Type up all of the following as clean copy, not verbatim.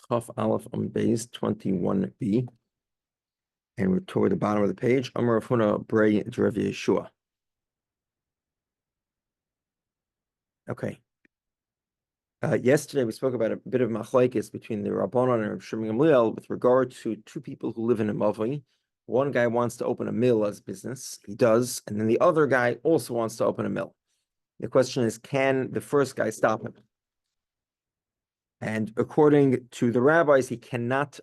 Chaf Aleph on base 21b, and we're toward the bottom of the page. Amar Rav Huna Brei Rav Yeshua. Okay. Yesterday we spoke about a bit of machlokes between the Rabbanon and Rav Shimon Gamliel with regard to two people who live in a mavoi. One guy wants to open a mill as business, he does, and then the other guy also wants to open a mill. The question is, can the first guy stop him? And according to the rabbis, he cannot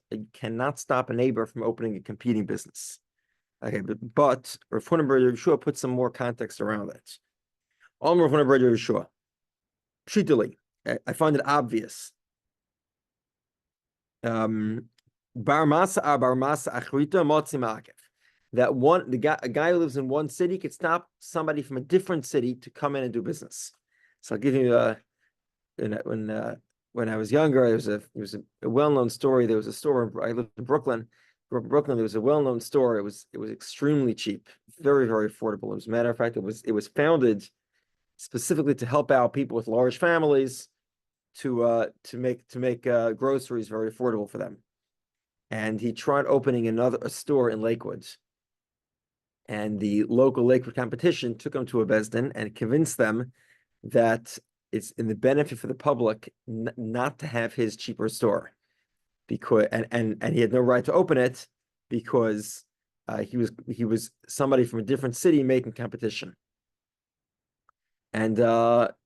stop a neighbor from opening a competing business. Okay, but Rav Huna Bar Yeshua put some more context around it. Rav Huna Bar Yeshua. Pshitali, I find it obvious. Bar masa achrita motzi ma'akev. That a guy who lives in one city could stop somebody from a different city to come in and do business. So I'll give you when I was younger, it was a well-known story. There was a store. I lived in Brooklyn. Grew up in Brooklyn. There was a well-known store. It was extremely cheap, very, very affordable. As a matter of fact, it was founded specifically to help out people with large families to make groceries very affordable for them. And he tried opening a store in Lakewood. And the local Lakewood competition took him to a Beis Din and convinced them that it's in the benefit for the public not to have his cheaper store, because and he had no right to open it because he was somebody from a different city making competition. And at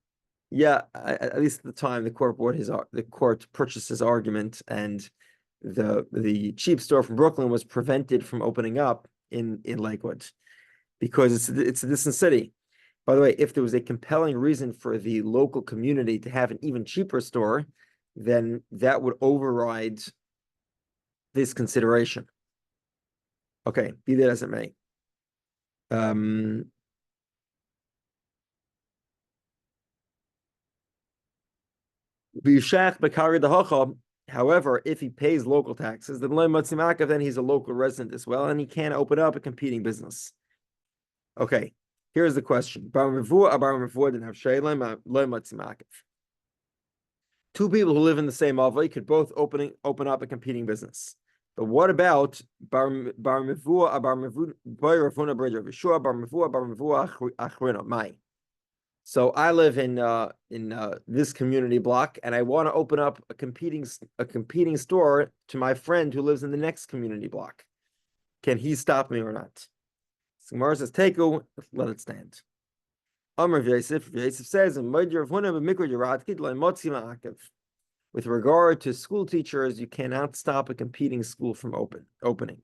least at the time, the court purchased his argument, and the cheap store from Brooklyn was prevented from opening up in Lakewood because it's a distant city. By the way, if there was a compelling reason for the local community to have an even cheaper store, then that would override this consideration. Okay, be that as it may. However, if he pays local taxes, then he's a local resident as well, and he can open up a competing business. Okay. Here's the question. Two people who live in the same avoi could both open up a competing business. But what about So I live in this community block, and I want to open up a competing store to my friend who lives in the next community block. Can he stop me or not? Gemara says, "Teku, let it stand." Amar Yosef says, with regard to school teachers, you cannot stop a competing school from opening.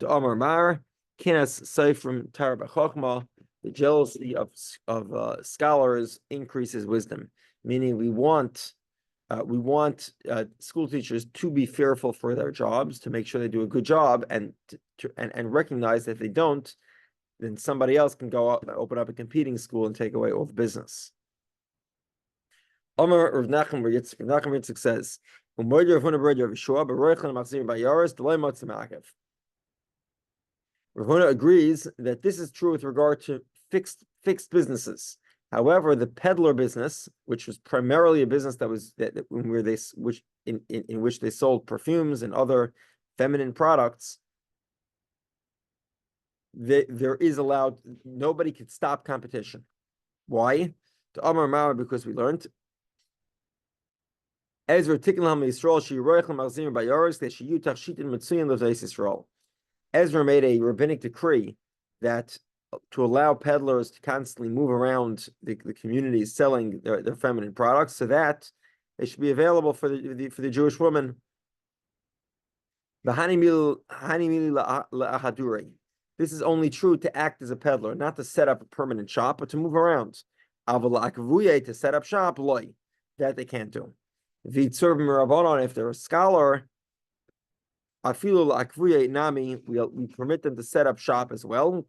To Amar Mar, Kinas Seifrim Tar B'Chochma, the jealousy of scholars increases wisdom. Meaning, we want school teachers to be fearful for their jobs, to make sure they do a good job, and recognize that if they don't, then somebody else can go out and open up a competing school and take away all the business. Rav Nachman Bar Yitzchak says, Rav Huna agrees that this is true with regard to fixed businesses. However, the peddler business, which was primarily a business in which they sold perfumes and other feminine products, there is allowed, nobody could stop competition. Why? To Amar Mara, because we learned Ezra made a rabbinic decree that to allow peddlers to constantly move around the communities selling their feminine products, so that they should be available for the Jewish women. This is only true to act as a peddler, not to set up a permanent shop, but to move around. To set up shop, that they can't do. If they're a scholar, we permit them to set up shop as well.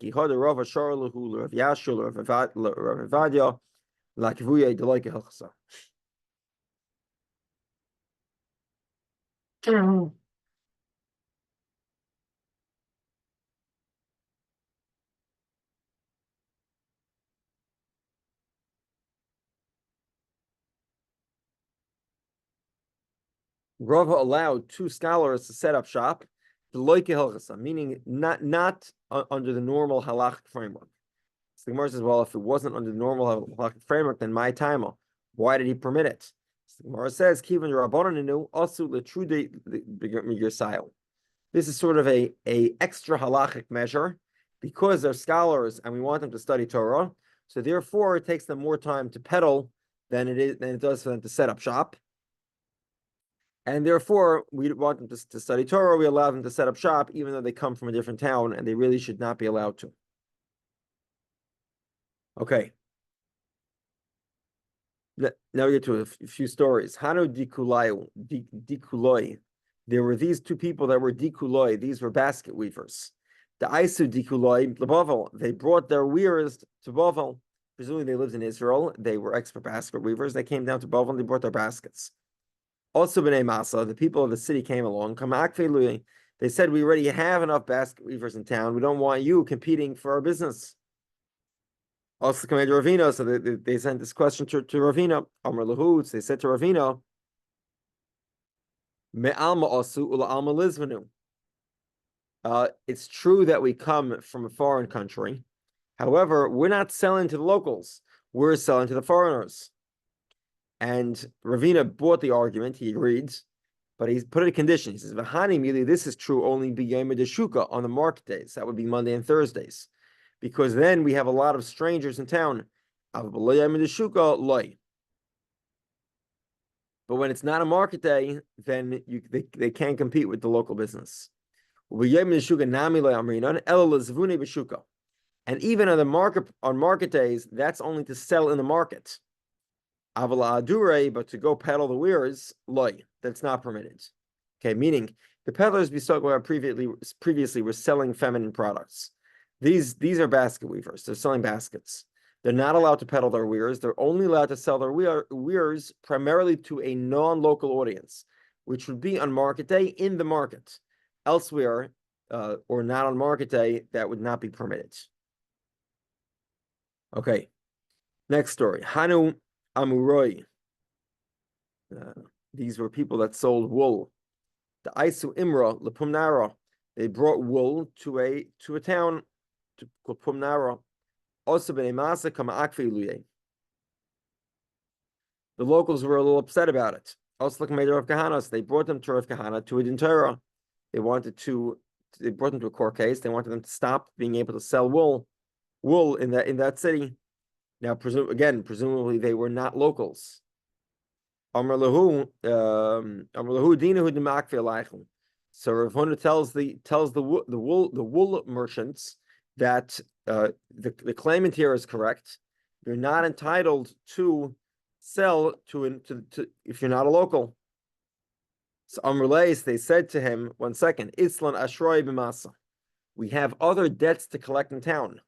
Rava allowed two scholars to set up shop, meaning not under the normal halachic framework. So the Gemara says, well, if it wasn't under the normal halachic framework, then my time, why did he permit it? So the Gemara says, Kivan Rabbananu asu letrude migersayil. This is sort of a extra halachic measure because they're scholars and we want them to study Torah. So therefore, it takes them more time to peddle than it does for them to set up shop. And therefore, we want them to study Torah. We allow them to set up shop, even though they come from a different town, and they really should not be allowed to. Okay. Now we get to a few stories. Hanu dikuloi. There were these two people that were dikuloi. These were basket weavers. The Isu dikuloi Bavel. They brought their weavers to Bavel. Presumably they lived in Israel. They were expert basket weavers. They came down to Bavel and they brought their baskets. Also, B'nai Masa, the people of the city came along. They said, we already have enough basket weavers in town. We don't want you competing for our business. Also, Commander Ravina, so they sent this question to Ravina. Amar Lahutz, they said to Ravina, Me'alma asu ula alma lizvanu. It's true that we come from a foreign country. However, we're not selling to the locals. We're selling to the foreigners. And Ravina bought the argument. He agreed, but he's put a condition. He says, "V'hani mili, this is true only b'yom deshuka on the market days. That would be Monday and Thursdays, because then we have a lot of strangers in town. But when it's not a market day, then they can't compete with the local business. And even on market days, that's only to sell in the market. But to go peddle the wares, that's not permitted. Okay, meaning the peddlers we spoke about previously were selling feminine products. These are basket weavers. They're selling baskets. They're not allowed to peddle their wares. They're only allowed to sell their wares primarily to a non-local audience, which would be on market day in the market. Elsewhere, or not on market day, that would not be permitted. Okay, next story. Hanu Amuroi. These were people that sold wool. The Isu Imra Lepumnara. They brought wool to a town called Pumnara. Also B'nai Masa Kama Akfi Luye. The locals were a little upset about it. Also looking at Rav Kahanas. They brought them to Rav Kahana to a din Torah. They brought them to a court case. They wanted them to stop being able to sell wool in that city. Now, presumably they were not locals. So Rav Huna tells the wool merchants that the claimant here is correct. You're not entitled to sell to if you're not a local. So Amrleis, they said to him, 1 second, Islan Ashroi b'masa. We have other debts to collect in town.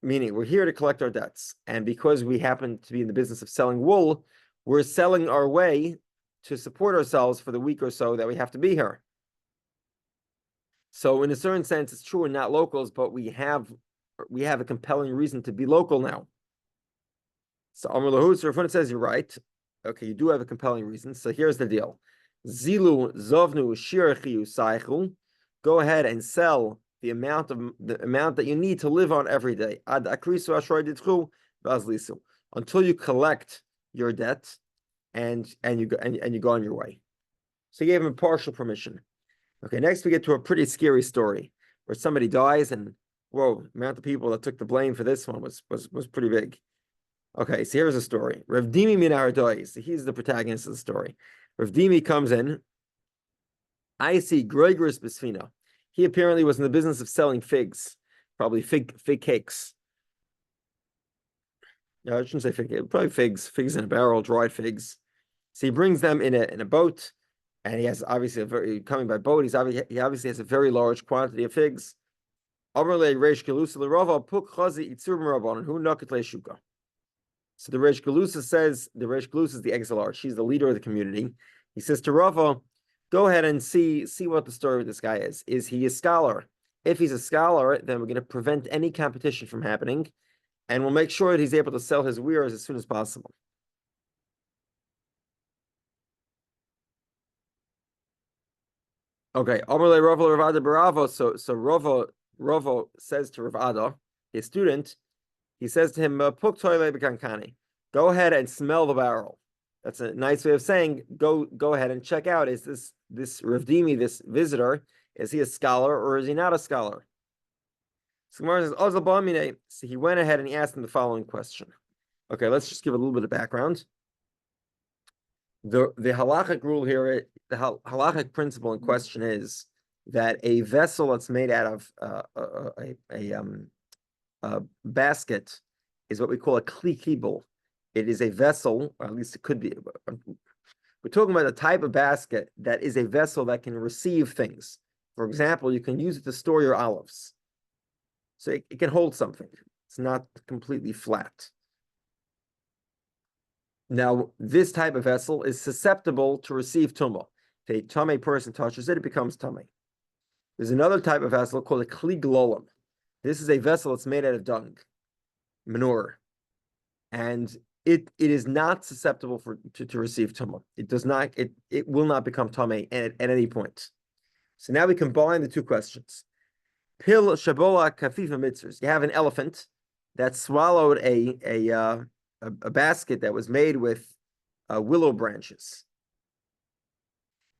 Meaning, we're here to collect our debts. And because we happen to be in the business of selling wool, we're selling our way to support ourselves for the week or so that we have to be here. So in a certain sense, it's true we're not locals, but we have a compelling reason to be local now. So Amr Lahutz, Rav Huna says, you're right. Okay, you do have a compelling reason. So here's the deal. Zilu zovnu shirachiu saichu. Go ahead and sell the amount that you need to live on every day. Ad akrisu ashroi ditchu v'azlisu. Until you collect your debt and you go on your way. So he gave him partial permission. Okay, next we get to a pretty scary story where somebody dies, and whoa, the amount of people that took the blame for this one was pretty big. Okay, so here's a story. Rav Dimi min Ardoi. So he's the protagonist of the story. Rav Dimi comes in. I see Gregorus Bisfina. He apparently was in the business of selling figs, probably fig cakes. No, I shouldn't say fig, probably figs in a barrel, dried figs. So he brings them in a boat, and he has obviously coming by boat. He obviously has a very large quantity of figs. So the Reish Galusa says, the Reish Galusa is the exilar. She's the leader of the community. He says to Rava, go ahead and see what the story of this guy is. Is he a scholar? If he's a scholar, then we're going to prevent any competition from happening, and we'll make sure that he's able to sell his wares as soon as possible. Okay, Amarle Rava Rav Ada Barava. So Rava says to Rav Ada, his student, he says to him, "Puk toile b'kankani." Go ahead and smell the barrel. That's a nice way of saying go ahead and check out. Is this Rav Dimi, this visitor, is he a scholar or is he not a scholar? So Gemara says, Ozal Bamine. So he went ahead and he asked him the following question. Okay, let's just give a little bit of background. The halachic rule here, the halachic principle in question is that a vessel that's made out of a basket is what we call a kli kibul. It is a vessel, or at least it could be. We're talking about a type of basket that is a vessel that can receive things. For example, you can use it to store your olives. So it can hold something. It's not completely flat. Now, this type of vessel is susceptible to receive tumah. If a tummy person touches it, it becomes tummy. There's another type of vessel called a kli glolim. This is a vessel that's made out of dung, manure, and it is not susceptible to receive tumah. It does not. It will not become tummy at any point. So now we combine the two questions. Pil shabola kafifa mitzvahs. You have an elephant that swallowed a basket that was made with willow branches.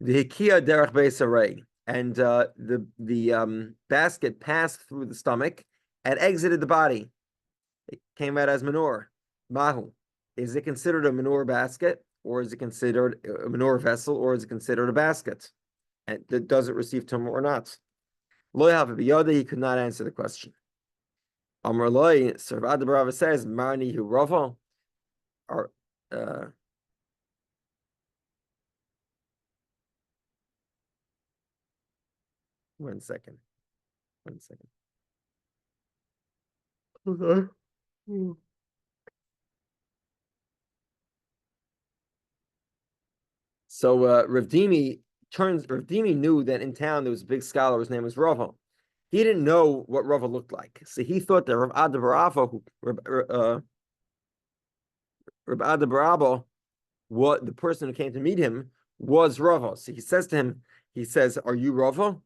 The hikia derech beisarei, and the basket passed through the stomach and exited the body. It came out as manure. Mahu, is it considered a manure basket, or is it considered a manure vessel, or is it considered a basket? And does it receive tumah or not? Lo have biyada, he could not answer the question. Amar loy, so Rav Ada Barava says, Marni hu Rava. Or one second. Okay. So Rav Dimi knew that in town there was a big scholar, his name was Rava. He didn't know what Rava looked like. So he thought that Rav Ada Barava, Rav Ada Barava, what the person who came to meet him was Rava. So he says to him, "Are you Rava?"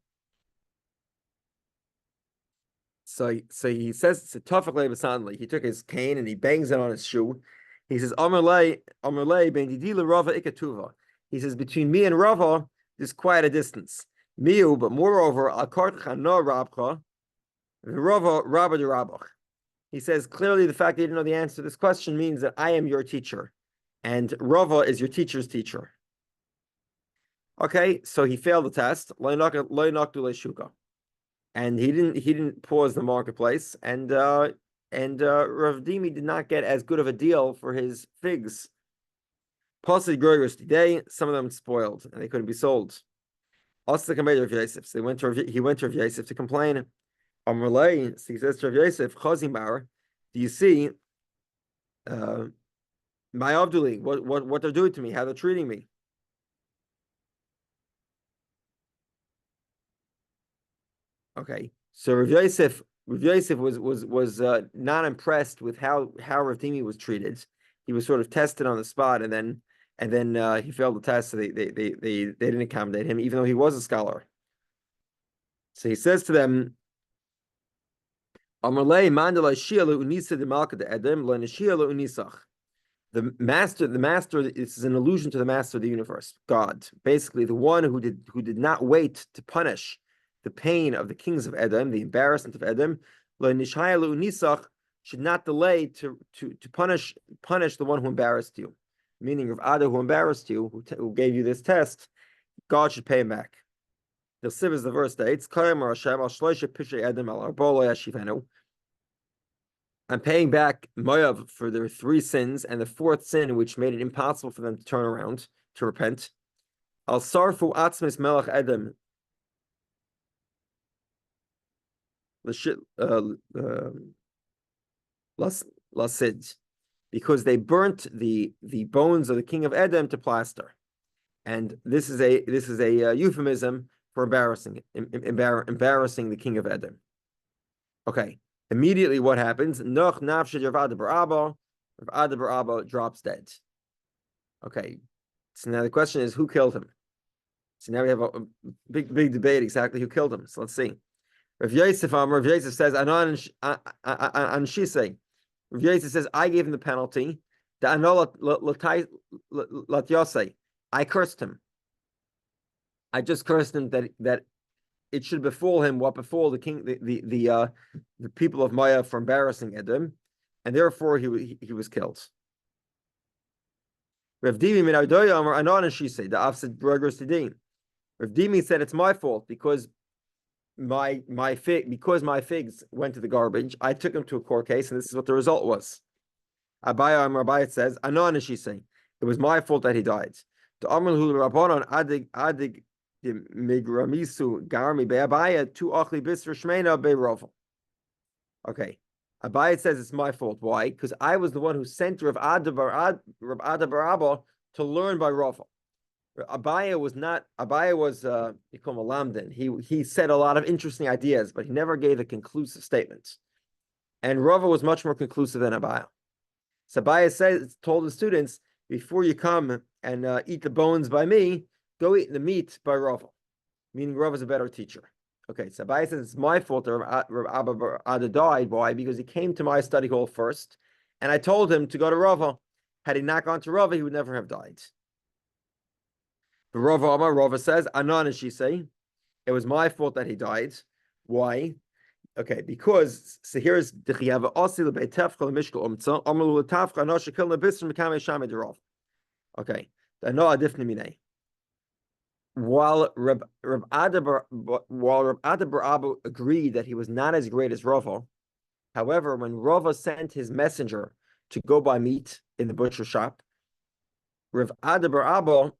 So he says, he took his cane and he bangs it on his shoe. He says, Amarlei ben didila Rava ikatuva. He says, between me and Rava, there's quite a distance. Miu, but moreover, akartcha no rabcha, Rava rabba de rabach. He says, clearly the fact that you didn't know the answer to this question means that I am your teacher, and Rava is your teacher's teacher. Okay, so he failed the test. And he didn't pause the marketplace, and Rav Dimi did not get as good of a deal for his figs. Possibly growers today, some of them spoiled and they couldn't be sold. Also, the Rav Yosef, so he went to Rav Yosef to complain. Amrlei, so he says to Rav Yosef, Chazimar, do you see my Abduli, what they're doing to me, how they're treating me? Okay, so Rav Yosef was not impressed with how Rav Dimi was treated. He was sort of tested on the spot, and then he failed the test. So they didn't accommodate him, even though he was a scholar. So he says to them, "Amarlei mandalai shialu unisa de malka de edem lo nishialu unisach." The master. This is an allusion to the master of the universe, God, basically the one who did not wait to punish the pain of the kings of Edom, the embarrassment of Edom, should not delay to punish the one who embarrassed you. Meaning, Rav Ada, who embarrassed you, who gave you this test, God should pay him back. The Siv is the verse states, I'm paying back Moav for their 3 sins, and the 4th sin, which made it impossible for them to turn around, to repent. Al sarfu atzmis melech Edom, Lasid, because they burnt the bones of the king of Edom to plaster, and this is a euphemism for embarrassing the king of Edom. Okay, immediately what happens? Noch nafshid Rav Ada Baraba drops dead. Okay, so now the question is, who killed him? So now we have a big debate exactly who killed him. So let's see. Rav Yosef says, Anon Shisei. Rav Yosef says, I gave him the penalty. I cursed him. I just cursed him that it should befall him what befall the king, the people of Maya for embarrassing Edom, and therefore he was killed. Rav Dimi min Ardoya Amar Anon Shisei the Afsid Burgers Tidin. Rav Dimi said it's my fault because my figs went to the garbage. I took them to a court case, and this is what the result was. Abaya Amar Abaya says Anon Shisei. It was my fault that he died. The Amar Hu Rabbanon Adig Migramisu Garmi Be'abaya Tu Achli Bisr Shmeina Be'Rovel. Okay. Abayit says it's my fault. Why? Because I was the one who sent Rav Ada bar Abba to learn by Rafa. Abaya was Yikom Alamdin. He said a lot of interesting ideas, but he never gave a conclusive statement. And Rava was much more conclusive than Abaya. So Abaya told the students, before you come and eat the bones by me, go eat the meat by Rava. Meaning Rava is a better teacher. Okay, so Abai says it's my fault that Rav Abba died. Why? Because he came to my study hall first, and I told him to go to Rava. Had he not gone to Rava, he would never have died. But Rava says, Anan Shisei, it was my fault that he died. Why? Okay, because so here's the Chiyava Osil Beitefcha Mishkal Umtza Amalu Tafcha Anosha Kilna Bisr Mekame Shame Derov. Okay, the No Adifni Minei. While Rab Ada bar Abba agreed that he was not as great as Rava, however, when Rava sent his messenger to go buy meat in the butcher shop, Rav Ada bar Abba,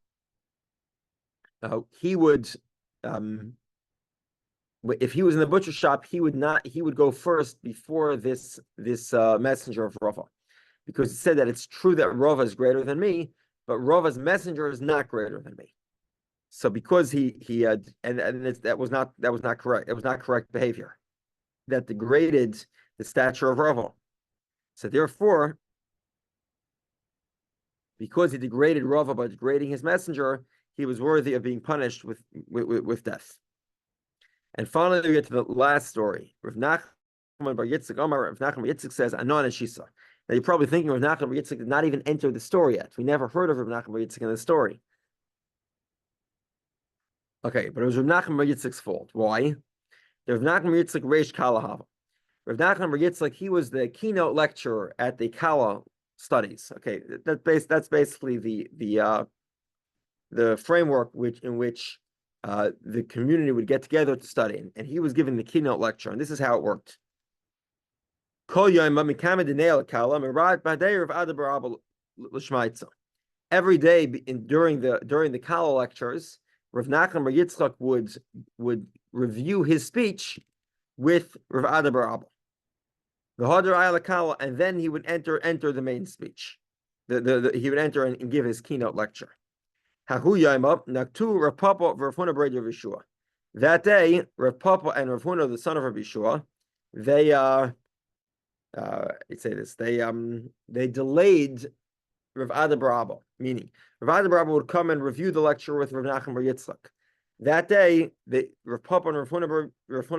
he would, if he was in the butcher shop, he would go first before this messenger of Rava, because it said that it's true that Rava is greater than me, but Rava's messenger is not greater than me. So because he had that was not correct. It was not correct behavior that degraded the stature of Rava. So therefore, because he degraded Rava by degrading his messenger, he was worthy of being punished with death. And finally, we get to the last story. Rav Nachman bar Yitzchak says, Anon Shisa. Now you're probably thinking Rav Nachman bar Yitzchak did not even enter the story yet. We never heard of Rav Nachman bar Yitzchak in the story. Okay, but it was Rav Nachman bar Yitzchak's fault. Why? Rav Nachman bar Yitzchak Reish Kalahava. Rav Nachman bar Yitzchak, he was the keynote lecturer at the Kala studies. Okay, that's basically the framework in which the community would get together to study, and he was giving the keynote lecture, and this is how it worked. Every day during the Kala lectures, Rav Nachman bar Yitzchak would review his speech with Rav Ada bar Abba. And then he would enter the main speech. He would enter and give his keynote lecture. That day, Rav Papa and Rav Huna, the son of Rabbi Yeshua, they delayed Rav Ada bar Abba, meaning Rav Ada bar Abba would come and review the lecture with Rav Nachman bar Yitzchak. That day, Rav Papa and Rav Huna,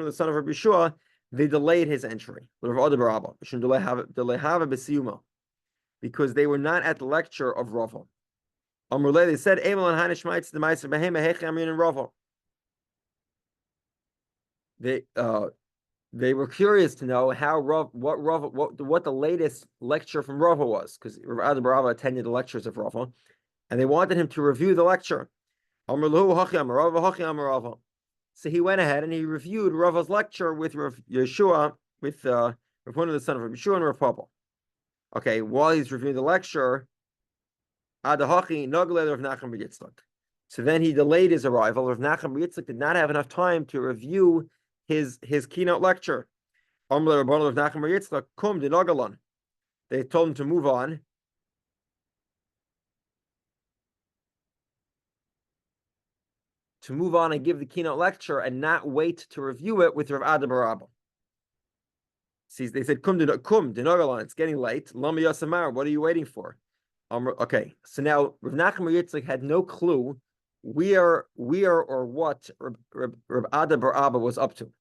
the son of Rabbi Yeshua, they delayed his entry with Rav Ada bar Abba, because they were not at the lecture of Rava. They said, they were curious to know what the latest lecture from Rava was, because Rav Ada bar Abba attended the lectures of Rava, and they wanted him to review the lecture. So he went ahead and he reviewed Rava's lecture with Rav Yeshua, with Rav Huna, the son of Rav Yeshua, and Rav Papa. Okay, while he's reviewing the lecture, so then he delayed his arrival. Rav Nachman bar Yitzchak did not have enough time to review his keynote lecture. They told him to move on. And give the keynote lecture and not wait to review it with Rav Ada bar Abba. See, they said, it's getting late. Lama Yasamar, what are you waiting for? Okay, so now Rav Nachman bar Yitzchak had no clue or what Reb Ada bar Abba was up to.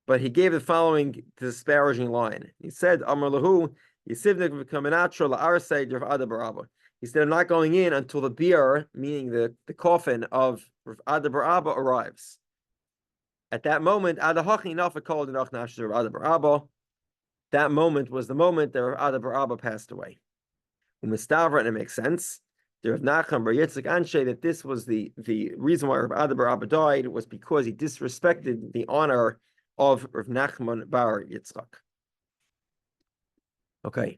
But he gave the following disparaging line. He said, Amar lahu, Yisivnik v'kaminatra la'arsay Rav Ada bar Abba. He said, I'm not going in until the bier, meaning the coffin of Rav Ada bar Abba arrives. At that moment, Ada hachi nafa called the Rav Ada bar Abba. That moment was the moment that Rav Ada bar Abba passed away. Umistavra, and it makes sense. The Rav Nachman bar Yitzchak Anshe, that this was the reason why Rav Ada bar Abba died was because he disrespected the honor of Rav Nachman bar Yitzchak. Okay.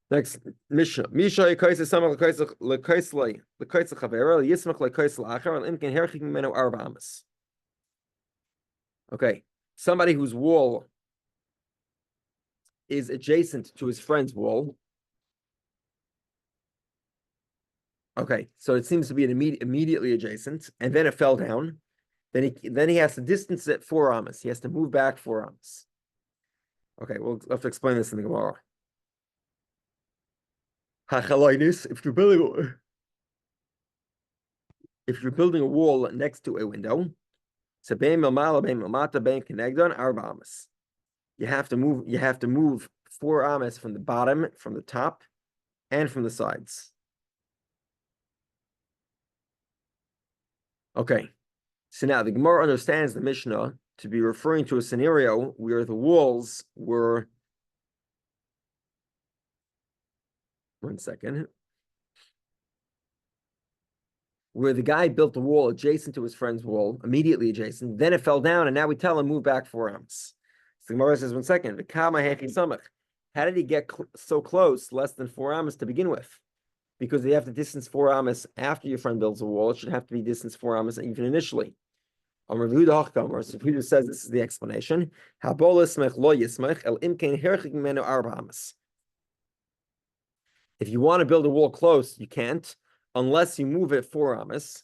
Next, Mishnah. Misha yikaisa samach lekaisa chavera yismach lekaisa lachar imken herchik mimenu arba amas. Okay, somebody whose wall is adjacent to his friend's wall. Okay, so it seems to be an immediately adjacent, and then it fell down. Then he has to distance it 4 amas. He has to move back 4 amas. Okay, we'll have to explain this in the Gemara. If you're building a wall next to a window, you have to move 4 amas from the bottom, from the top, and from the sides. Okay, so now the Gemara understands the Mishnah to be referring to a scenario where the walls were. One second. Where the guy built the wall adjacent to his friend's wall, immediately adjacent, then it fell down, and now we tell him move back 4 amas. So the Gemara says, 1 second. How did he get so close, less than 4 amas to begin with? Because they have to distance 4 amas after your friend builds a wall. It should have to be distance 4 amas even initially. So Yehudah says this is the explanation. If you want to build a wall close, you can't, unless you move it 4 amas.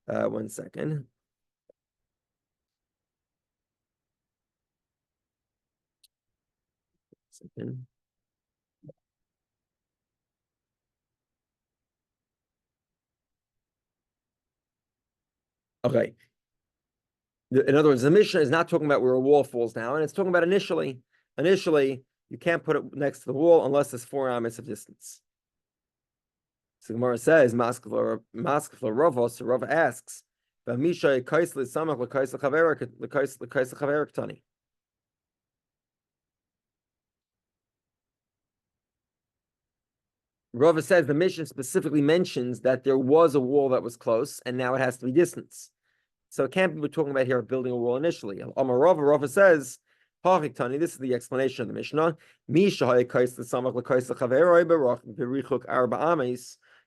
1 second. Okay. In other words, the Mishnah is not talking about where a wall falls down, and it's talking about initially. Initially, you can't put it next to the wall unless there's 4 amas of distance. So Gemara says, Maskefla Rava, so Rava asks, Rava says the Mishnah specifically mentions that there was a wall that was close, and now it has to be distance. So it can't be we're talking about here building a wall initially. Amar Rava says, this is the explanation of the Mishnah.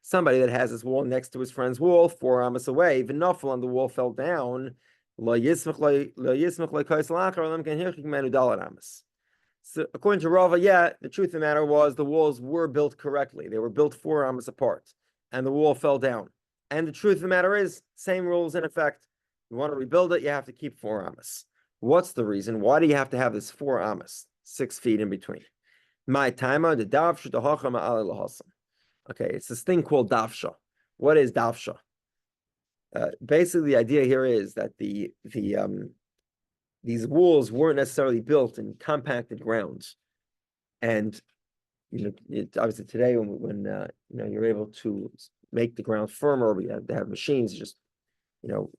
Somebody that has his wall next to his friend's wall, 4 amas away, v'nafal, and the wall fell down. So according to Rava, the truth of the matter was the walls were built correctly. They were built 4 amas apart, and the wall fell down. And the truth of the matter is, same rules in effect. You want to rebuild it, you have to keep 4 amas. What's the reason? Why do you have to have this 4 amas, 6 feet in between? My timer, the davsha, the hacham, lahasam. Okay, it's this thing called davsha. What is davsha? Basically, the idea here is that these walls weren't necessarily built in compacted grounds, and obviously today when you're able to make the ground firmer, we have to have machines just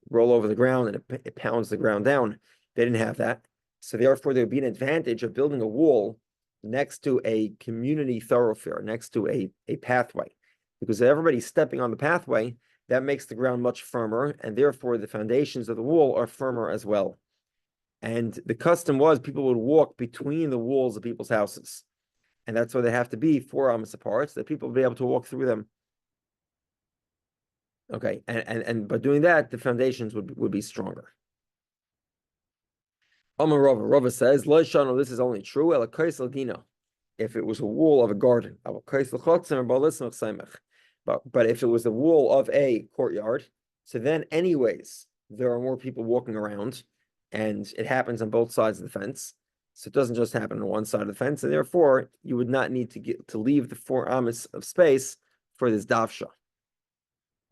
roll over the ground and it pounds the ground down. They didn't have that, so therefore there would be an advantage of building a wall next to a community thoroughfare, next to a pathway, because everybody's stepping on the pathway. That makes the ground much firmer, and therefore the foundations of the wall are firmer as well. And the custom was people would walk between the walls of people's houses, and that's why they have to be 4 amas apart, so that people will be able to walk through them. Okay, and by doing that, the foundations would be stronger. Rava says, this is only true if it was a wall of a garden. But if it was the wall of a courtyard, so then anyways, there are more people walking around, and it happens on both sides of the fence. So it doesn't just happen on one side of the fence, and therefore you would not need to leave the 4 amas of space for this davsha.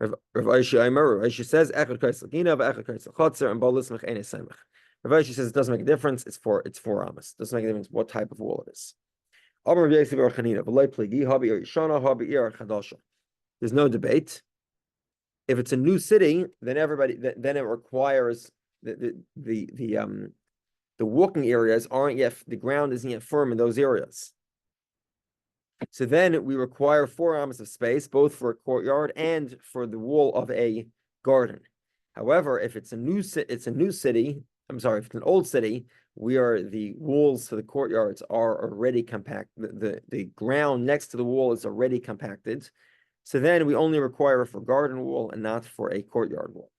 Rav Aisha says Echad Kaisel Gina, Echad Kaisel Chotzer, and Bolis Mech Enes Semech. Rav Aisha says it doesn't make a difference. It's four amas. Doesn't make a difference what type of wool it is. There's no debate. If it's a new city, then it requires the walking areas aren't yet, the ground isn't yet firm in those areas. So then we require 4 amas of space, both for a courtyard and for the wall of a garden. However, if it's a new city, if it's an old city, the walls for the courtyards are already compact. The ground next to the wall is already compacted. So then we only require it for garden wall and not for a courtyard wall.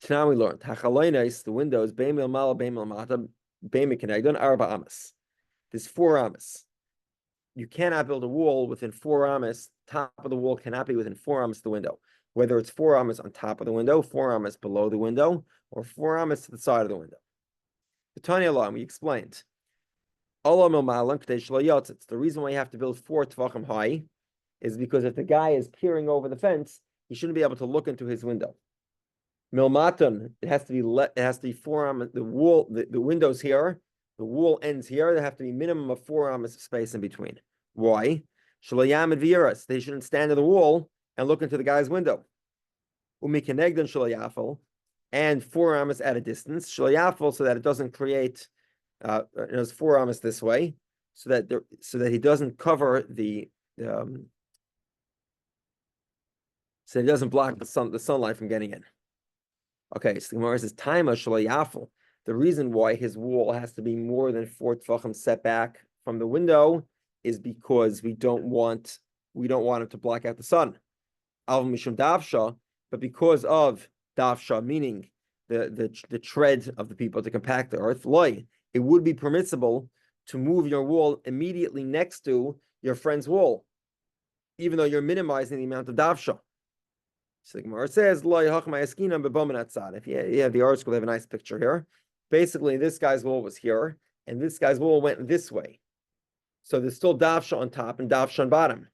So now we learned the windows, beimil mala, beimil mata, beimil kenegdon, arba amas. There's 4 amas. You cannot build a wall within 4 amas. Top of the wall cannot be within 4 amas of the window. Whether it's 4 amas on top of the window, 4 amas below the window, or 4 amas to the side of the window. The Tanya law, we explained. The reason why you have to build 4 tvachim high is because if the guy is peering over the fence, he shouldn't be able to look into his window. Milmaton, it has to be 4 amas. The wall, the windows here, the wall ends here. There have to be minimum of 4 amas of space in between. Why? Shalayam v'yiras. They shouldn't stand on the wall and look into the guy's window. Umikenegdan shalayafel, and 4 amas at a distance. Shalayafel, so that it doesn't create. There's 4 amas this way, so that he doesn't cover so he doesn't block the sunlight from getting in. Okay, so the Gemara says Taima shalayafel. The reason why his wall has to be more than 4 tefachim set back from the window is because we don't want him to block out the sun. Al mishum davsha, but because of davsha, meaning the tread of the people to compact the earth, loy, it would be permissible to move your wall immediately next to your friend's wall, even though you're minimizing the amount of davsha. So the Gemara says, loy hachmai eskinam b'bomen atzad. If you have the article, they have a nice picture here. Basically, this guy's wall was here, and this guy's wall went this way. So there's still davsha on top and davsha on bottom.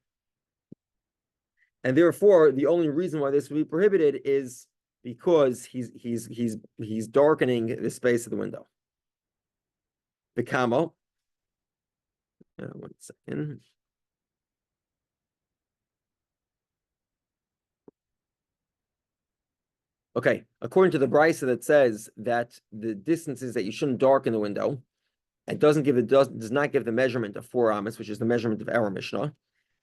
And therefore, the only reason why this would be prohibited is because he's darkening the space of the window. The camel. 1 second. Okay, according to the brisa that says that the distances that you shouldn't darken the window, and does not give the measurement of 4 amas, which is the measurement of our Mishnah.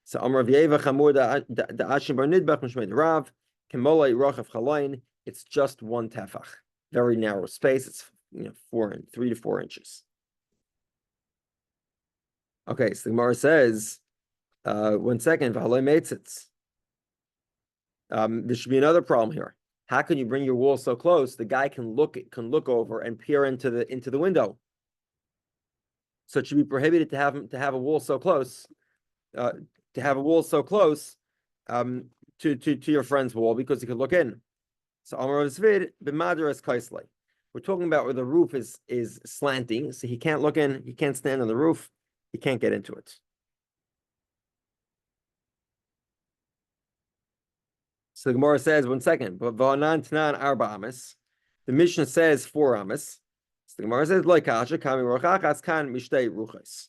So Amar V'yeva Chamur da Ashim Bar Nidbach Mishmei Rav Kemolai Rochav Chalain. It's just 1 tefach, very narrow space. It's 3 to 4 inches. Okay, so the Gemara says, 1 second, V'haloi Meitzitz. There should be another problem here. How can you bring your wall so close the guy can look over and peer into the window? So it should be prohibited to have a wall so close, to your friend's wall because he could look in. So Amar Zvid b'madras kaislei. We're talking about where the roof is slanting, so he can't look in, he can't stand on the roof, he can't get into it. So the Gemara says, 1 second, but v'anan tanan arba amas. The Mishnah says 4 amas. So the Gemara says, like kasha kami rochachas kan mishtei ruchas.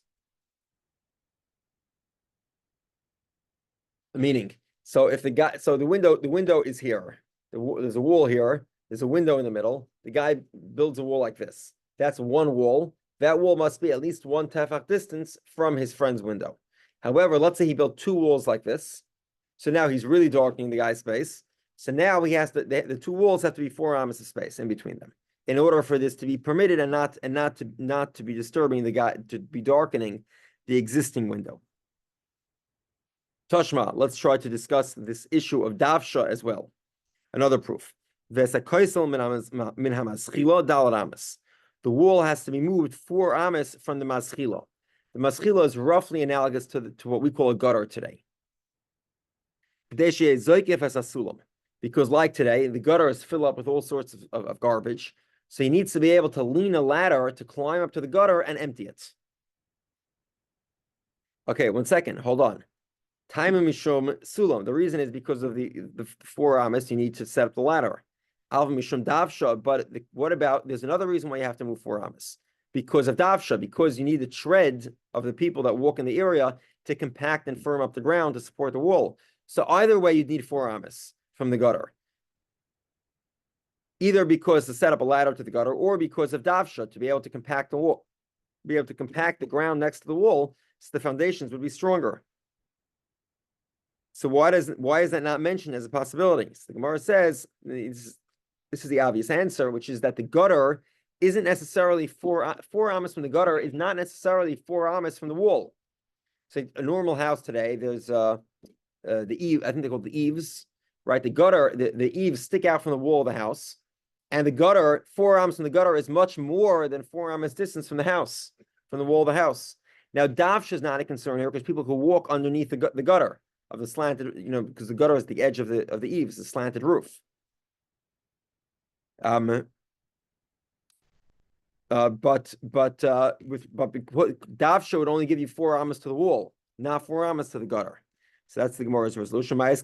Meaning, so if the window is here. There's a wall here. There's a window in the middle. The guy builds a wall like this. That's 1 wall. That wall must be at least 1 tefach distance from his friend's window. However, let's say he built 2 walls like this. So now he's really darkening the guy's space. So now he has the 2 walls have to be 4 amas of space in between them, in order for this to be permitted and not to be disturbing the guy, to be darkening the existing window. Tashma, let's try to discuss this issue of davsha as well. Another proof. The wall has to be moved 4 amas from the maschila. The maschila is roughly analogous to what we call a gutter today. Because like today, the gutter is filled up with all sorts of garbage. So he needs to be able to lean a ladder to climb up to the gutter and empty it. Okay, 1 second, hold on. Taima mishum sulam. The reason is because of the 4 amas. You need to set up the ladder. Alva mishum davsha. But what about? There's another reason why you have to move 4 amas. Because of davsha. Because you need the tread of the people that walk in the area to compact and firm up the ground to support the wall. So either way, you'd need 4 amas from the gutter. Either because to set up a ladder to the gutter, or because of davsha, to be able to compact the wall, be able to compact the ground next to the wall, so the foundations would be stronger. So why is that not mentioned as a possibility? So the Gemara says this is the obvious answer, which is that the gutter isn't necessarily 4 amas from the gutter is not necessarily 4 amas from the wall. So a normal house today, there's the eave. I think they're called the eaves, right? The gutter, the eaves stick out from the wall of the house, and the gutter, 4 amas from the gutter is much more than 4 amas distance from the house, from the wall of the house. Now, davsha is not a concern here because people can walk underneath the gutter of the slanted, because the gutter is the edge of the eaves, the slanted roof. But davsha would only give you 4 amas to the wall, not 4 amas to the gutter. So that's the Gemara's resolution. We're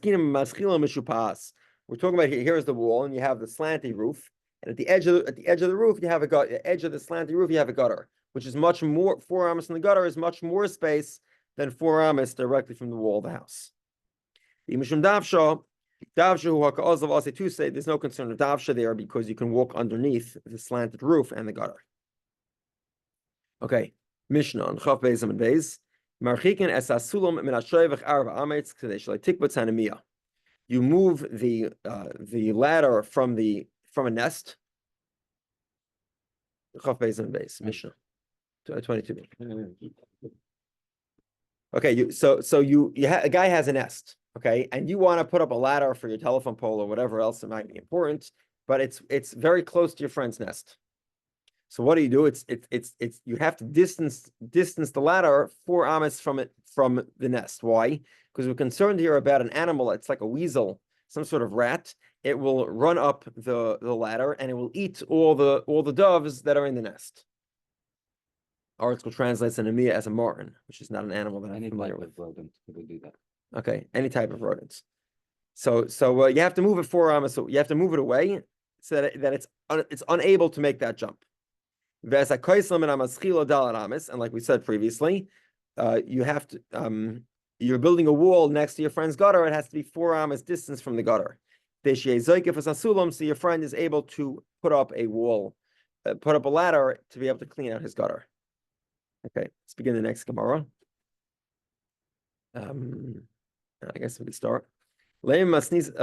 talking about here is the wall, and you have the slanty roof, and at the edge of the roof you have a gutter. The edge of the slanty roof you have a gutter, which is much more. 4 amas in the gutter is much more space than 4 amas directly from the wall of the house. There's no concern of davsha there because you can walk underneath the slanted roof and the gutter. Okay, Mishnah on Chaf Beis and Beis. Marchikin es asulam min hashoyvech arba ametz k'dei shalei tikbut hanemiya. You move the ladder from a nest. Chaf Beis and Beis, Mishnah 22. Okay, a guy has a nest, okay, and you want to put up a ladder for your telephone pole or whatever else that might be important, but it's very close to your friend's nest. So what do? It's you have to distance the ladder 4 amas from the nest. Why? Because we're concerned here about an animal. It's like a weasel, some sort of rat. It will run up the ladder and it will eat all the doves that are in the nest. Article translates an emia as a martin, which is not an animal that I'm familiar with. Rodent would do that. Okay, any type of rodents. So you have to move it 4 amas. So you have to move it away so that it's unable to make that jump. And like we said previously, you have to you're building a wall next to your friend's gutter. It has to be 4 amas distance from the gutter. So your friend is able to put up a wall, put up a ladder to be able to clean out his gutter. Okay, let's begin the next Gemara. I guess we can start. Just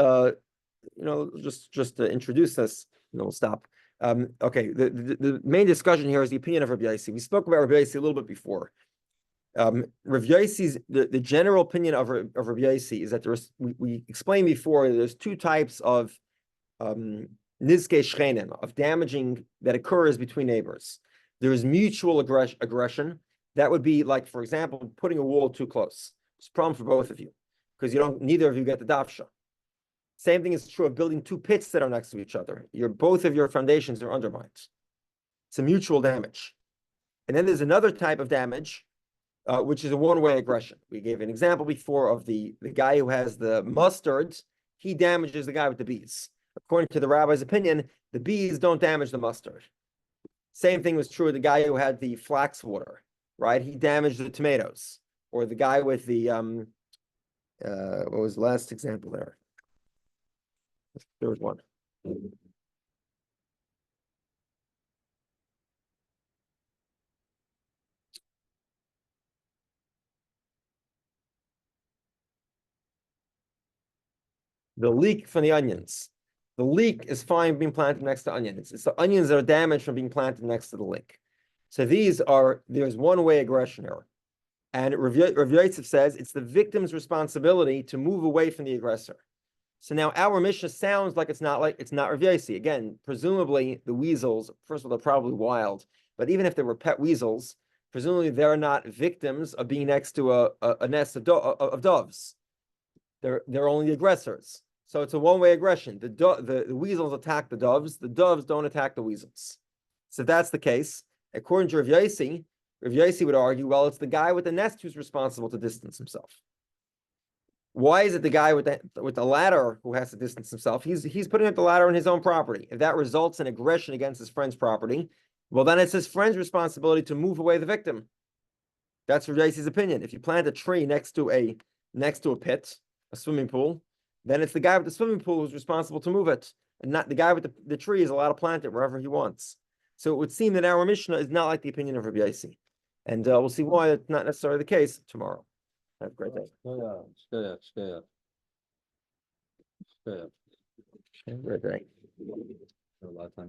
to introduce us, and we'll stop. Okay, the main discussion here is the opinion of Rabbi Yossi. We spoke about Rabbi Yossi a little bit before. Rabbi Yossi's the general opinion of Rabbi Yossi is that we explained before there's 2 types of nizkei shchenim, of damaging that occurs between neighbors. There is mutual aggression. That would be like, for example, putting a wall too close. It's a problem for both of you because neither of you get the davsha. Same thing is true of building 2 pits that are next to each other. Both of your foundations are undermined. It's a mutual damage. And then there's another type of damage, which is a one-way aggression. We gave an example before of the guy who has the mustards. He damages the guy with the bees. According to the rabbi's opinion, the bees don't damage the mustard. Same thing was true of the guy who had the flax water, right? He damaged the tomatoes. Or the guy with the, what was the last example there? There was one. The leek from the onions. The leek is fine being planted next to onions. It's the onions that are damaged from being planted next to the leek. So there's one-way aggression here. And Rav Yosef says it's the victim's responsibility to move away from the aggressor. So now our Mishnah sounds like it's not Rav Yossi. Again, presumably the weasels, first of all, they're probably wild, but even if they were pet weasels, presumably they're not victims of being next to a nest of doves. They're only the aggressors. So it's a one-way aggression. The weasels attack the doves don't attack the weasels. So if that's the case, according to Rav Yossi would argue, well, it's the guy with the nest who's responsible to distance himself. Why is it the guy with the ladder who has to distance himself? He's putting up the ladder on his own property. If that results in aggression against his friend's property, well, then it's his friend's responsibility to move away the victim. That's Rabbi Yossi's opinion. If you plant a tree next to a pit, a swimming pool, then it's the guy with the swimming pool who's responsible to move it, and not the guy with the tree is allowed to plant it wherever he wants. So it would seem that our Mishnah is not like the opinion of Rabbi Yossi, and we'll see why that's not necessarily the case tomorrow. Have a great day. Have a great day.